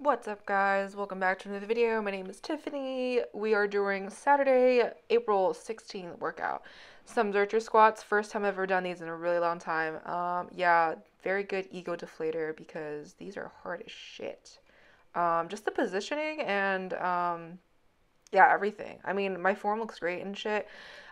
What's up, guys? Welcome back to another video. My name is Tiffany. We are doing Saturday, April 16th workout. Some Zercher squats. First time I've ever done these in a really long time. Yeah, very good ego deflator because these are hard as shit. Just the positioning and yeah, everything. I mean, my form looks great and shit.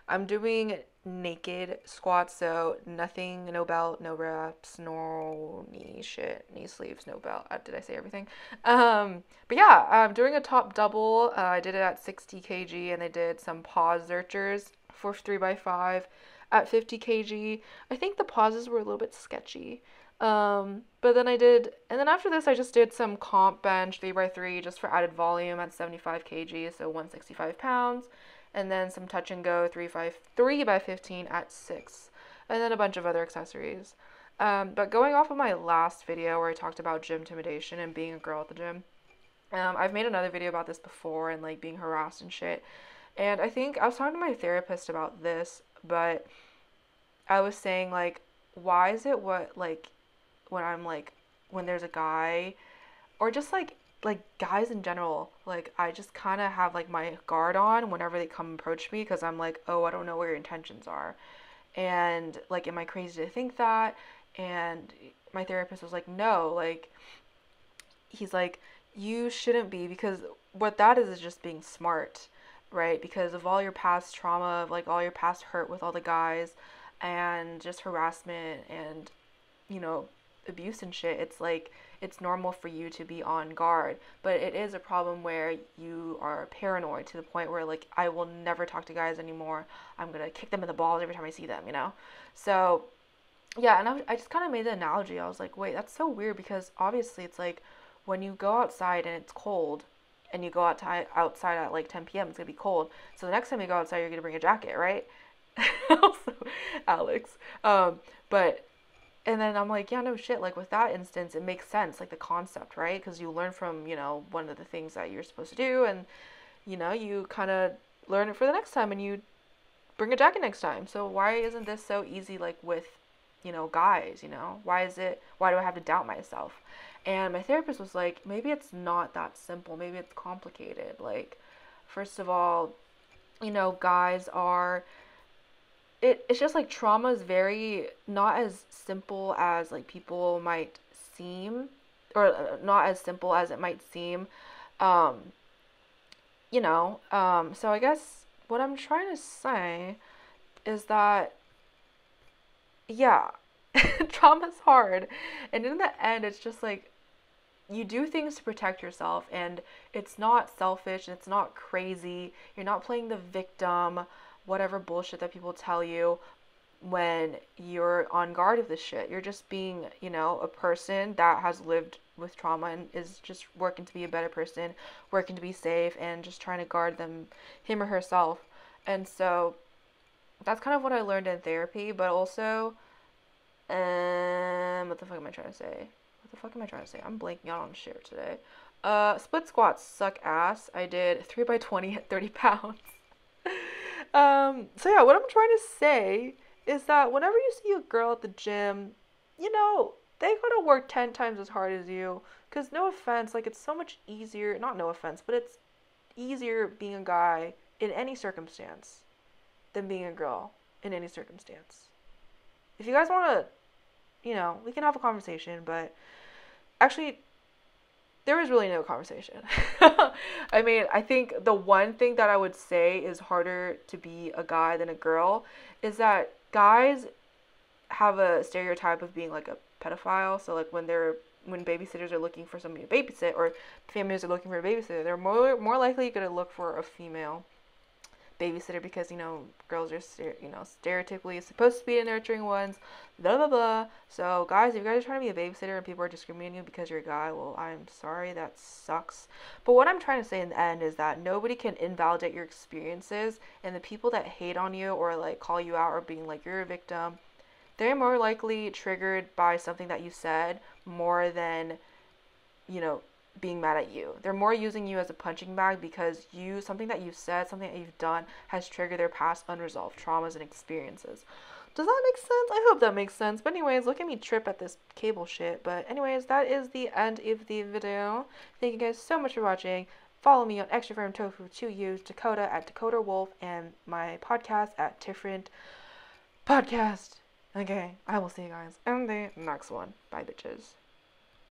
I'm doing naked squats, so nothing, no belt, no reps, no knee shit, knee sleeves, no belt. Did I say everything? But yeah, I'm doing a top double. I did it at 60 kg, and I did some pause zerchers for 3x5 at 50 kg. I think the pauses were a little bit sketchy. But then and then after this, I just did some comp bench 3x3 just for added volume at 75 kg, so 165 pounds, and then some touch and go 3x15 at 6, and then a bunch of other accessories. But going off of my last video where I talked about gym intimidation and being a girl at the gym, I've made another video about this before and like being harassed and shit. And I think I was talking to my therapist about this, but I was saying like, why is it what like when I'm like when there's a guy or just like guys in general, like I just kind of have like my guard on whenever they come approach me because I'm like, "Oh, I don't know where your intentions are." And like, am I crazy to think that? And my therapist was like, "No, like he's like you shouldn't be because what that is just being smart, right? Because of all your past trauma, of like all your past hurt with all the guys and just harassment and you know, abuse and shit, it's like it's normal for you to be on guard. But it is a problem where you are paranoid to the point where like I will never talk to guys anymore. I'm gonna kick them in the balls every time I see them, you know? So yeah, and I just kind of made the analogy. I was like, wait, that's so weird because obviously it's like when you go outside and it's cold and you go outside at like 10 p.m., it's gonna be cold. So the next time you go outside, you're gonna bring a jacket, right? Also, Alex. But and then I'm like, yeah, no shit. Like with that instance, it makes sense, like the concept, right? Because you learn from, one of the things that you're supposed to do, and you kind of learn it for the next time, and you bring a jacket next time. So why isn't this so easy, like with, guys? Why do I have to doubt myself? And my therapist was like, maybe it's not that simple. Maybe it's complicated. Like, first of all, guys are it's just like trauma is very not as simple as like people might seem or not as simple as it might seem um so I guess what I'm trying to say is that yeah, trauma's hard, and in the end it's just like you do things to protect yourself, and it's not selfish and it's not crazy. You're not playing the victim, whatever bullshit that people tell you when you're on guard with this shit. You're just being, a person that has lived with trauma and is just working to be a better person, working to be safe, and just trying to guard him or herself. And so that's kind of what I learned in therapy, but also, what the fuck am I trying to say? What the fuck am I trying to say? I'm blanking out on shit today. Split squats suck ass. I did 3x20 at 30 pounds. So yeah, what I'm trying to say is that whenever you see a girl at the gym, they gotta work 10 times as hard as you. Cause no offense, like it's so much easier, not no offense, but it's easier being a guy in any circumstance than being a girl in any circumstance. If you guys wanna, we can have a conversation, but actually, there is really no conversation. I mean, I think the one thing that I would say is harder to be a guy than a girl is that guys have a stereotype of being like a pedophile. So like when babysitters are looking for somebody to babysit or families are looking for a babysitter, they're more likely going to look for a female babysitter because girls are stereotypically supposed to be the nurturing ones, blah blah blah. So guys, if you guys are trying to be a babysitter and people are discriminating you because you're a guy, well, I'm sorry, that sucks. But what I'm trying to say in the end is that nobody can invalidate your experiences, and the people that hate on you or like call you out or being like you're a victim, they're more likely triggered by something that you said more than you know, being mad at you. They're more using you as a punching bag because something that you said, something that you've done has triggered their past unresolved traumas and experiences. Does that make sense? I hope that makes sense. But anyways, look at me trip at this cable shit. But anyways, that is the end of the video. Thank you guys so much for watching. Follow me on Extra Firm Tofu 2Us, Dakota at Dakota Wolf, and my podcast at Different Podcast. Okay, I will see you guys in the next one. Bye, bitches.